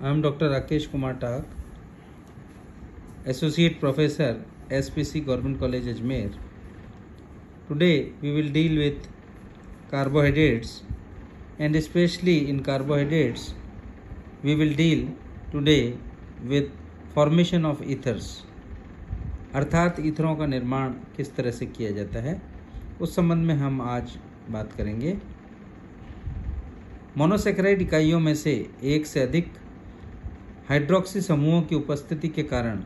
I am Dr. Rakesh Kumar Tak, Associate Professor, SPC Government College Ajmer. Today we will deal with carbohydrates, and especially in carbohydrates we will deal today with formation of ethers, अर्थात ईथरों का निर्माण किस तरह से किया जाता है, उस संबंध में हम आज बात करेंगे। मोनोसेकेराइड इकाइयों में से एक से अधिक हाइड्रोक्सी समूहों की उपस्थिति के कारण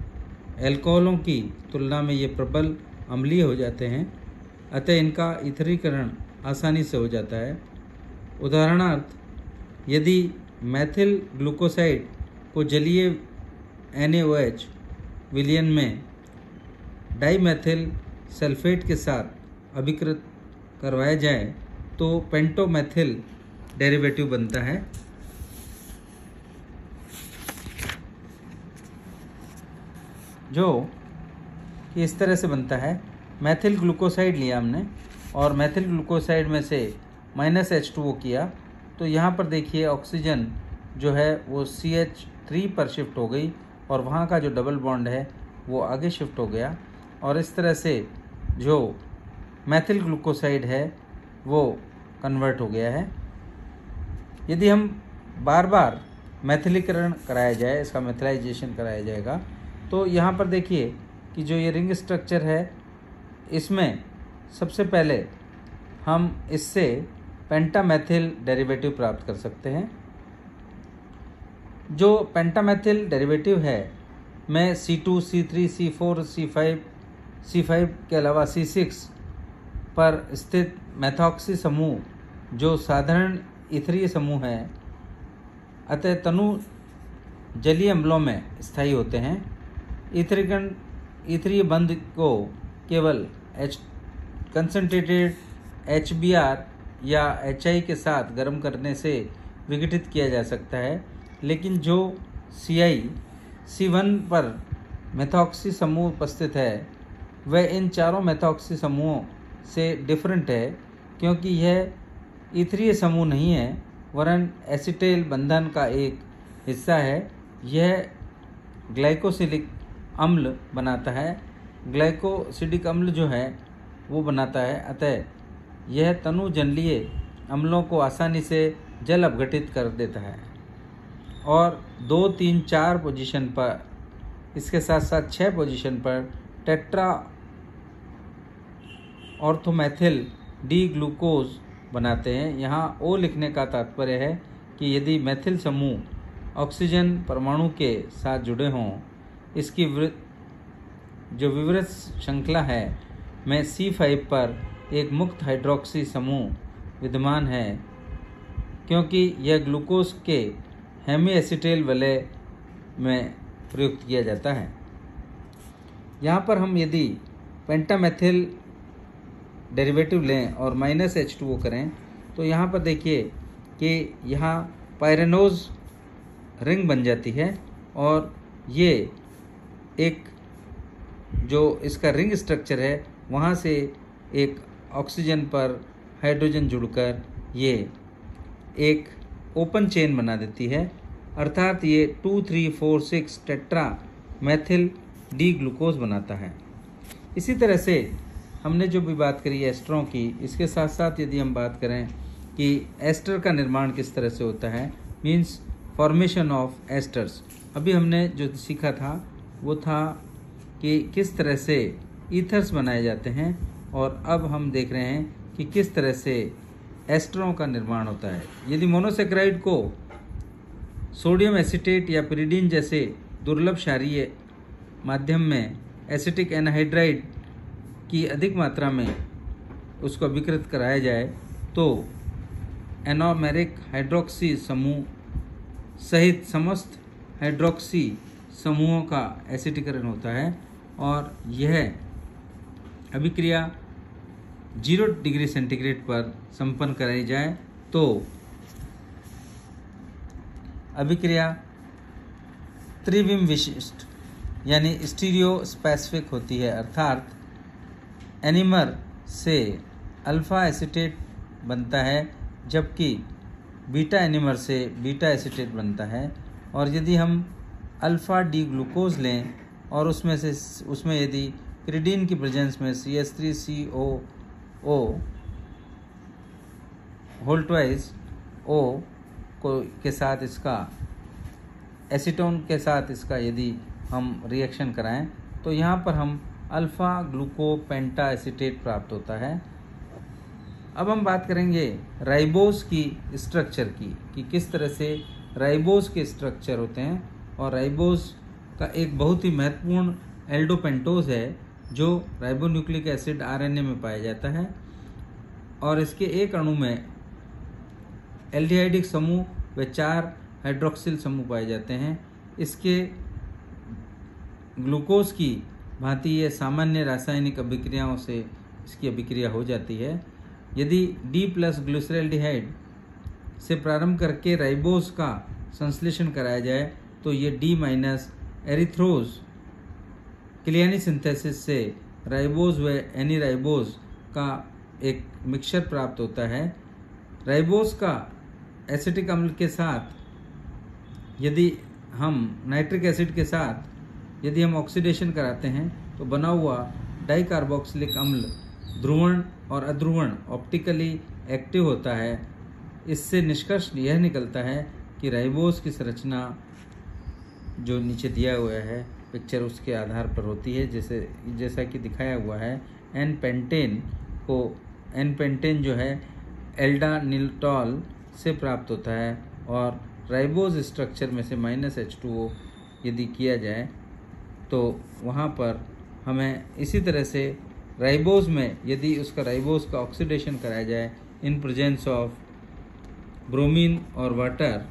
एल्कोहलों की तुलना में ये प्रबल अम्लीय हो जाते हैं, अतः इनका ईथरीकरण आसानी से हो जाता है। उदाहरणार्थ, यदि मैथिल ग्लूकोसाइड को जलीय NaOH विलयन में डाईमेथिल सल्फेट के साथ अभिकृत करवाया जाए तो पेंटोमेथिल डेरिवेटिव बनता है। जो कि इस तरह से बनता है। मैथिल ग्लूकोसाइड लिया हमने और मैथिल ग्लूकोसाइड में से -H2O किया, तो यहाँ पर देखिए ऑक्सीजन जो है वो CH3 पर शिफ्ट हो गई और वहाँ का जो डबल बॉन्ड है वो आगे शिफ्ट हो गया, और इस तरह से जो मैथिल ग्लूकोसाइड है वो कन्वर्ट हो गया है। यदि हम बार बार मैथिलीकरण कराया जाए, इसका मैथिलाइजेशन कराया जाएगा, तो यहाँ पर देखिए कि जो ये रिंग स्ट्रक्चर है, इसमें सबसे पहले हम इससे पेंटामेथिल डेरिवेटिव प्राप्त कर सकते हैं। जो पेंटामेथिल डेरिवेटिव है में C2, C3, C4, C5 के अलावा C6 पर स्थित मेथॉक्सी समूह जो साधारण ईथरीय समूह है, अतः तनु जलीय अम्लों में स्थायी होते हैं। ईथरीय बंध को केवल कंसंट्रेटेड HBr या HI के साथ गर्म करने से विघटित किया जा सकता है, लेकिन जो C1 पर मेथॉक्सी समूह उपस्थित है वह इन चारों मेथॉक्सी समूहों से डिफरेंट है, क्योंकि यह ईथरीय समूह नहीं है वरन एसिटेल बंधन का एक हिस्सा है। यह ग्लाइकोसिलिक अम्ल बनाता है, ग्लाइकोसिडिक अम्ल जो है वो बनाता है, अतः यह तनु जलीय अम्लों को आसानी से जल अपघटित कर देता है और 2, 3, 4 पोजीशन पर, इसके साथ साथ 6 पोजीशन पर टेट्रा ऑर्थोमेथिल डी ग्लूकोज बनाते हैं। यहाँ O लिखने का तात्पर्य है कि यदि मैथिल समूह ऑक्सीजन परमाणु के साथ जुड़े हों, इसकी जो विवृत श्रृंखला है में C5 पर एक मुक्त हाइड्रोक्सी समूह विद्यमान है, क्योंकि यह ग्लूकोज के हेमी एसिटेल वलय में प्रयुक्त किया जाता है। यहाँ पर हम यदि पेंटामेथिल डेरिवेटिव लें और -H2O करें, तो यहाँ पर देखिए कि यहाँ पायरेनोज रिंग बन जाती है और ये एक जो इसका रिंग स्ट्रक्चर है वहाँ से एक ऑक्सीजन पर हाइड्रोजन जुड़कर ये एक ओपन चेन बना देती है, अर्थात ये 2, 3, 4, 6 टेट्रा मैथिल डी ग्लूकोज बनाता है। इसी तरह से हमने जो भी बात करी एस्टरों की, इसके साथ साथ यदि हम बात करें कि एस्टर का निर्माण किस तरह से होता है, मीन्स फॉर्मेशन ऑफ एस्टर्स, अभी हमने जो सीखा था वो था कि किस तरह से ईथर्स बनाए जाते हैं, और अब हम देख रहे हैं कि किस तरह से एस्टरों का निर्माण होता है। यदि मोनोसेकेराइड को सोडियम एसीटेट या पिरिडीन जैसे दुर्लभ क्षारीय माध्यम में एसिटिक एनहाइड्राइड की अधिक मात्रा में उसको विकृत कराया जाए तो एनोमेरिक हाइड्रोक्सी समूह सहित समस्त हाइड्रोक्सी समूहों का एसिडीकरण होता है, और यह अभिक्रिया 0 डिग्री सेंटीग्रेड पर संपन्न कराई जाए तो अभिक्रिया त्रिविम विशिष्ट यानी स्टीरियो स्पेसिफिक होती है, अर्थात एनिमर से अल्फा एसीटेट बनता है जबकि बीटा एनिमर से बीटा एसीटेट बनता है, और यदि हम अल्फ़ा डी ग्लूकोज लें और उसमें यदि pyridine की प्रेजेंस में CH3COO होल ट्वाइस O के साथ इसका एसीटोन के साथ इसका यदि हम रिएक्शन कराएं तो यहाँ पर हम अल्फ़ा ग्लूकोपेंटा एसीटेट प्राप्त होता है। अब हम बात करेंगे राइबोस की स्ट्रक्चर की कि किस तरह से राइबोस के स्ट्रक्चर होते हैं। और राइबोस का एक बहुत ही महत्वपूर्ण एल्डोपेंटोज है जो राइबोन्यूक्लिक एसिड आरएनए में पाया जाता है और इसके एक अणु में एल्डिहाइडिक समूह व 4 हाइड्रोक्सिल समूह पाए जाते हैं। इसके ग्लूकोज की भांति ये सामान्य रासायनिक अभिक्रियाओं से इसकी अभिक्रिया हो जाती है। यदि D+ ग्लिसरैल्डिहाइड से प्रारंभ करके राइबोस का संश्लेषण कराया जाए तो ये D- एरिथ्रोज क्लियानी सिंथेसिस से राइबोस व एनीराइबोस का एक मिक्सचर प्राप्त होता है। राइबोस का एसिटिक अम्ल के साथ यदि हम नाइट्रिक एसिड के साथ यदि हम ऑक्सीडेशन कराते हैं तो बना हुआ डाइकार्बोक्सिलिक अम्ल ध्रुवण और अध्रुवण ऑप्टिकली एक्टिव होता है। इससे निष्कर्ष यह निकलता है कि राइबोस की संरचना जो नीचे दिया हुआ है पिक्चर उसके आधार पर होती है, जैसा कि दिखाया हुआ है। एन पेंटेन जो है एल्डानिलटॉल से प्राप्त होता है और राइबोस स्ट्रक्चर में से -H2O यदि किया जाए तो वहाँ पर हमें इसी तरह से राइबोस में यदि उसका राइबोस का ऑक्सीडेशन कराया जाए इन प्रेजेंस ऑफ ब्रोमीन और वाटर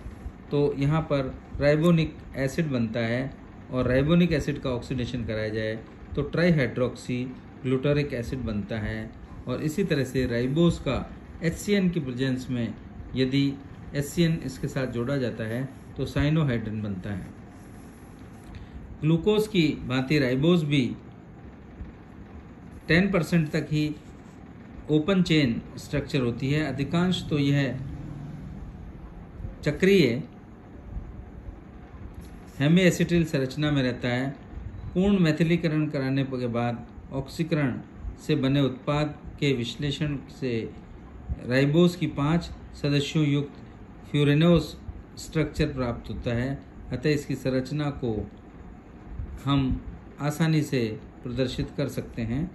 तो यहाँ पर राइबोनिक एसिड बनता है और राइबोनिक एसिड का ऑक्सीडेशन कराया जाए तो ट्राईहाइड्रोक्सी ग्लूटारिक एसिड बनता है। और इसी तरह से राइबोस का HCN की प्रेजेंस में यदि HCN इसके साथ जोड़ा जाता है तो साइनोहाइड्रिन बनता है। ग्लूकोज की भांति राइबोस भी 10% तक ही ओपन चेन स्ट्रक्चर होती है। अधिकांश तो यह चक्रीय हेमी एसिटिल संरचना में रहता है। पूर्ण मैथिलीकरण कराने के बाद ऑक्सीकरण से बने उत्पाद के विश्लेषण से राइबोस की 5 सदस्यों युक्त फ्यूरेनोस स्ट्रक्चर प्राप्त होता है। अतः इसकी संरचना को हम आसानी से प्रदर्शित कर सकते हैं।